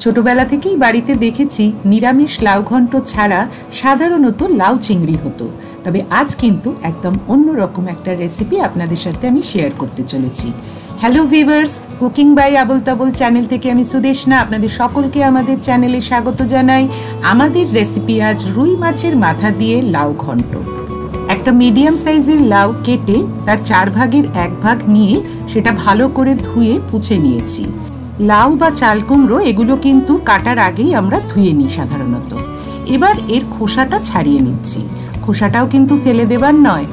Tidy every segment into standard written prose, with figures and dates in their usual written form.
ছোটবেলা থেকেই বাড়িতে দেখেছি নিরামিষ লাউ ঘন্ট ছাড়া সাধারণত লাউ চিংড়ি হতো, তবে আজ কিন্তু একদম অন্যরকম একটা রেসিপি আপনাদের সাথে আমি শেয়ার করতে চলেছি। Hello viewers, cooking by Abul Tabul channel থেকে আমি সুদেশনা আপনাদের সকলকে আমাদের চ্যানেলে স্বাগত জানাই। আমাদের রেসিপি আজ রুই মাছের মাথা দিয়ে লাউ ঘন্ট। একটা মিডিয়াম সাইজের লাউ কেটে তার 4 ভাগের 1 ভাগ নিয়ে সেটা ভালো করে ধুয়ে পুছে নিয়েছি। লাউ বা চাল কুমড়ো এগুলো কিন্তু কাটার আগেই আমরা ধুয়ে নিই সাধারণত। এবার এর খোসাটা ছাড়িয়ে নিচ্ছি। খোসাটাও কিন্তু ফেলে দেবার নয়।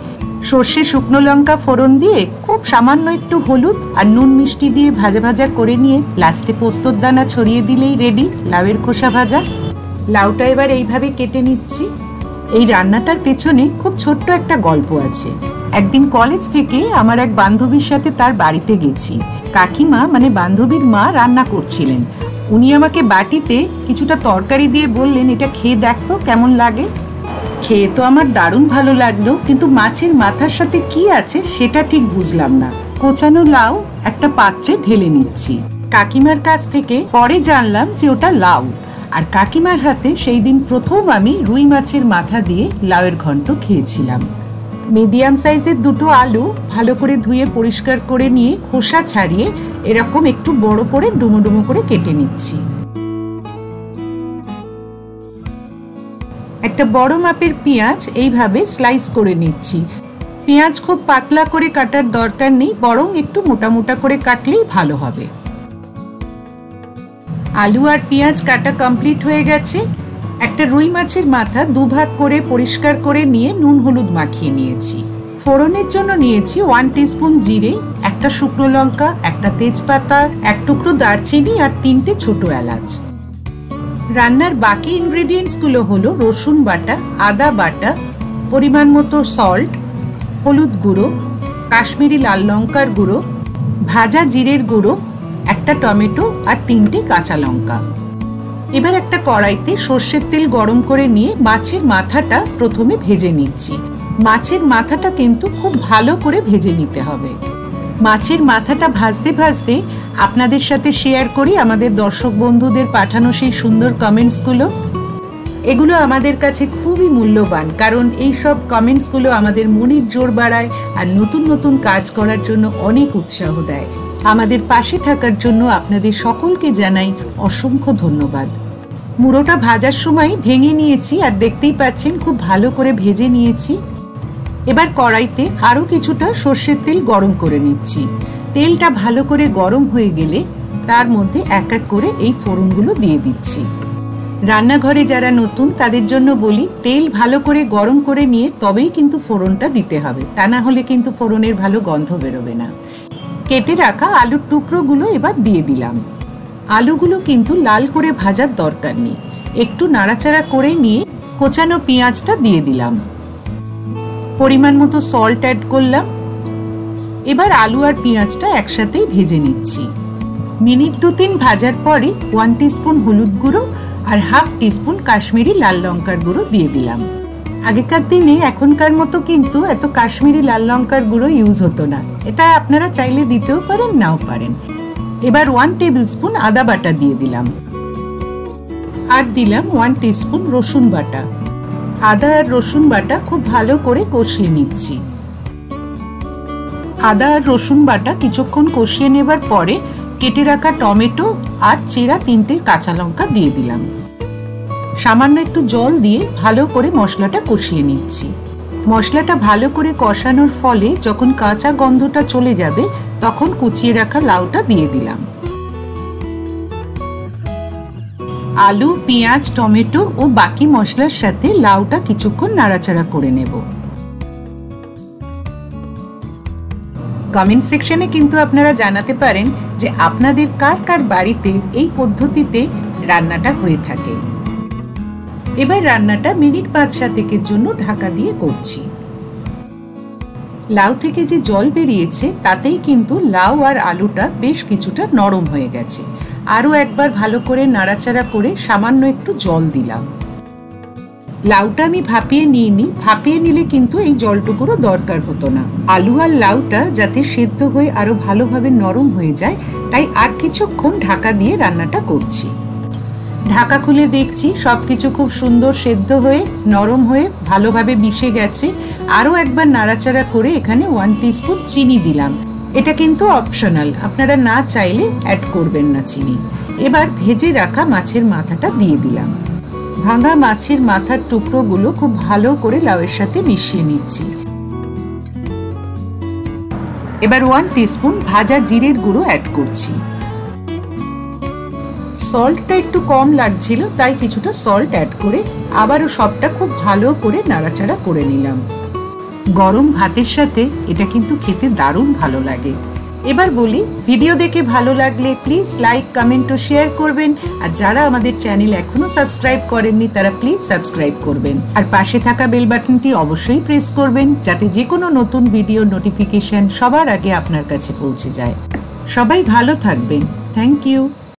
সর্ষে শুকনো লঙ্কা ফোড়ন দিয়ে খুব সামান্য একটু হলুদ আর নুন মিষ্টি দিয়ে ভাজা ভাজা করে নিয়ে লাস্টে পোস্তর দানা ছড়িয়ে দিলেই রেডি লাউয়ের খোসা ভাজা। লাউটা এবার এইভাবে কেটে নিচ্ছি। এই রান্নাটার পেছনে খুব ছোট্ট একটা গল্প আছে। একদিন কলেজ থেকে আমার এক বান্ধবীর সাথে তার বাড়িতে গেছি। কাকিমা মানে বান্ধবীর মা রান্না করছিলেন। উনি আমাকে বাটিতে কিছুটা তরকারি দিয়ে বললেন, এটা খেয়ে দেখতো কেমন লাগে। খেয়ে তো আমার দারুণ ভালো লাগলো, কিন্তু মাছের মাথার সাথে কি আছে সেটা ঠিক বুঝলাম না। কোচানো লাউ একটা পাত্রে ঢেলে নিচ্ছি। কাকিমার কাছ থেকে পরে জানলাম যে ওটা লাউ। আর কাকিমার হাতে সেই দিন প্রথম আমি রুই মাছের মাথা দিয়ে লাউয়ের ঘন্ট খেয়েছিলাম। মিডিয়াম সাইজের 2টো আলু ভালো করে ধুয়ে পরিষ্কার করে নিয়ে খোসা ছাড়িয়ে এরকম একটু বড় করে ডুমো ডুমো করে কেটে নিচ্ছি। একটা বড় মাপের পেঁয়াজ এইভাবে স্লাইস করে নিচ্ছি। পেঁয়াজ খুব পাতলা করে কাটার দরকার নেই, বরং একটু মোটা মোটা করে কাটলেই ভালো হবে। আলু আর পেঁয়াজ কাটা কমপ্লিট হয়ে গেছে। একটা রুই মাছের মাথা 2 ভাগ করে পরিষ্কার করে নিয়ে নুন হলুদ মাখিয়ে নিয়েছি। ফোড়নের জন্য নিয়েছি 1 টিস্পুন জিরে, একটা শুকনো লঙ্কা, একটা তেজপাতা, 1 টুকরো দারচিনি আর 3টে ছোট এলাচ। রান্নার বাকি ইনগ্রেডিয়েন্টসগুলো হলো রসুন বাটা, আদা বাটা, পরিমাণ মতো সল্ট, হলুদ গুঁড়ো, কাশ্মীরি লাল লঙ্কার গুঁড়ো, ভাজা জিরের গুঁড়ো, একটা টমেটো আর 3টে কাঁচা লঙ্কা। এবার একটা কড়াইতে সর্ষের তেল গরম করে নিয়ে মাছের মাথাটা প্রথমে ভেজে নিচ্ছি। মাছের মাথাটা কিন্তু খুব ভালো করে ভেজে নিতে হবে। মাছের মাথাটা ভাজতে ভাজতে আপনাদের সাথে শেয়ার করি আমাদের দর্শক বন্ধুদের পাঠানো সেই সুন্দর কমেন্টসগুলো। এগুলো আমাদের কাছে খুবই মূল্যবান, কারণ এই সব কমেন্টসগুলো আমাদের মনের জোর বাড়ায় আর নতুন নতুন কাজ করার জন্য অনেক উৎসাহ দেয়। আমাদের পাশে থাকার জন্য আপনাদের সকলকে জানাই অসংখ্য ধন্যবাদ। মুড়োটা ভাজার সময় ভেঙে নিয়েছি আর দেখতেই পাচ্ছেন খুব ভালো করে ভেজে নিয়েছি। এবার কড়াইতে আরও কিছুটা সর্ষের তেল গরম করে নিচ্ছি। তেলটা ভালো করে গরম হয়ে গেলে তার মধ্যে এক এক করে এই ফোড়নগুলো দিয়ে দিচ্ছি। রান্নাঘরে যারা নতুন তাদের জন্য বলি, তেল ভালো করে গরম করে নিয়ে তবেই কিন্তু ফোড়নটা দিতে হবে, তা না হলে কিন্তু ফোড়নের ভালো গন্ধ বেরোবে না। কেটে রাখা আলুর টুকরোগুলো এবার দিয়ে দিলাম। আলুগুলো কিন্তু লাল করে ভাজার দরকার নেই, একটু নাড়াচাড়া করে নিয়ে কোচানো পেঁয়াজটা দিয়ে দিলাম। পরিমাণ মতো সল্ট অ্যাড করলাম। এবার আলু আর পেঁয়াজটা একসাথেই ভেজে নিচ্ছি। মিনিট 2-3 ভাজার পরে 1 টিস্পুন হলুদ গুঁড়ো আর 1/2 টিস্পুন কাশ্মীরি লাল লঙ্কার গুঁড়ো দিয়ে দিলাম। আগেকার দিনে এখনকার মতো কিন্তু এত কাশ্মীরি লাল লঙ্কার গুঁড়ো ইউজ হতো না, এটা আপনারা চাইলে দিতেও পারেন নাও পারেন। এবার 1 টেবিল স্পুন আদা বাটা দিয়ে দিলাম আর দিলাম 1 টিস্পুন রসুন বাটা। আদা আর রসুন বাটা খুব ভালো করে কষিয়ে নিচ্ছি। আদা আর রসুন বাটা কিছুক্ষণ কষিয়ে নেবার পরে কেটে রাখা টমেটো আর চেরা 3টে কাঁচা লঙ্কা দিয়ে দিলাম। সামান্য একটু জল দিয়ে ভালো করে মশলাটা কষিয়ে নিচ্ছি। মশলাটা ভালো করে কষানোর ফলে যখন কাঁচা গন্ধটা চলে যাবে তখন কুচিয়ে রাখা লাউটা দিয়ে দিলাম। আলু, পেঁয়াজ, টমেটো ও বাকি মশলার সাথে লাউটা কিছুক্ষণ নাড়াচাড়া করে নেব। কমেন্ট সেকশনে কিন্তু আপনারা জানাতে পারেন যে আপনাদের কার কার বাড়িতে এই পদ্ধতিতে রান্নাটা হয়ে থাকে। এবার রান্নাটা মিনিট 5-7 জন্য ঢাকা দিয়ে করছি। লাউ থেকে যে জল বেরিয়েছে তাতেই কিন্তু লাউ আর আলুটা বেশ কিছুটা নরম হয়ে গেছে। আরও একবার ভালো করে নাড়াচাড়া করে সামান্য একটু জল দিলাম। লাউটা আমি ভাপিয়ে নিইনি, ভাপিয়ে নিলে কিন্তু এই জলটুকুরও দরকার হতো না। আলু আর লাউটা যাতে সেদ্ধ হয়ে আরও ভালোভাবে নরম হয়ে যায় তাই আর কিছুক্ষণ ঢাকা দিয়ে রান্নাটা করছি। ঢাকা খুলে দেখছি সবকিছু খুব সুন্দর সেদ্ধ হয়ে নরম হয়ে ভালোভাবে মিশে গেছে। আরও একবার নাড়াচাড়া করে এখানে 1 টিস্পুন চিনি দিলাম। এটা কিন্তু অপশনাল, আপনারা না চাইলে অ্যাড করবেন না চিনি। এবার ভেজে রাখা মাছের মাথাটা দিয়ে দিলাম। ভাঙা মাছের মাথার টুকরোগুলো খুব ভালো করে লাউয়ের সাথে মিশিয়ে নিচ্ছি। এবার 1 টিস্পুন ভাজা জিরের গুঁড়ো অ্যাড করছি। সল্টটা একটু কম লাগছিল, তাই কিছুটা সল্ট অ্যাড করে আবারও সবটা খুব ভালো করে নাড়াচাড়া করে নিলাম। গরম ভাতের সাথে এটা কিন্তু খেতে দারুণ ভালো লাগে। এবার বলি, ভিডিও দেখে ভালো লাগলে প্লিজ লাইক, কমেন্ট ও শেয়ার করবেন। আর যারা আমাদের চ্যানেল এখনো সাবস্ক্রাইব করেননি তারা প্লিজ সাবস্ক্রাইব করবেন। আর পাশে থাকা বেল বাটনটি অবশ্যই প্রেস করবেন, যাতে যে কোনো নতুন ভিডিও নোটিফিকেশন সবার আগে আপনার কাছে পৌঁছে যায়। সবাই ভালো থাকবেন। Thank you.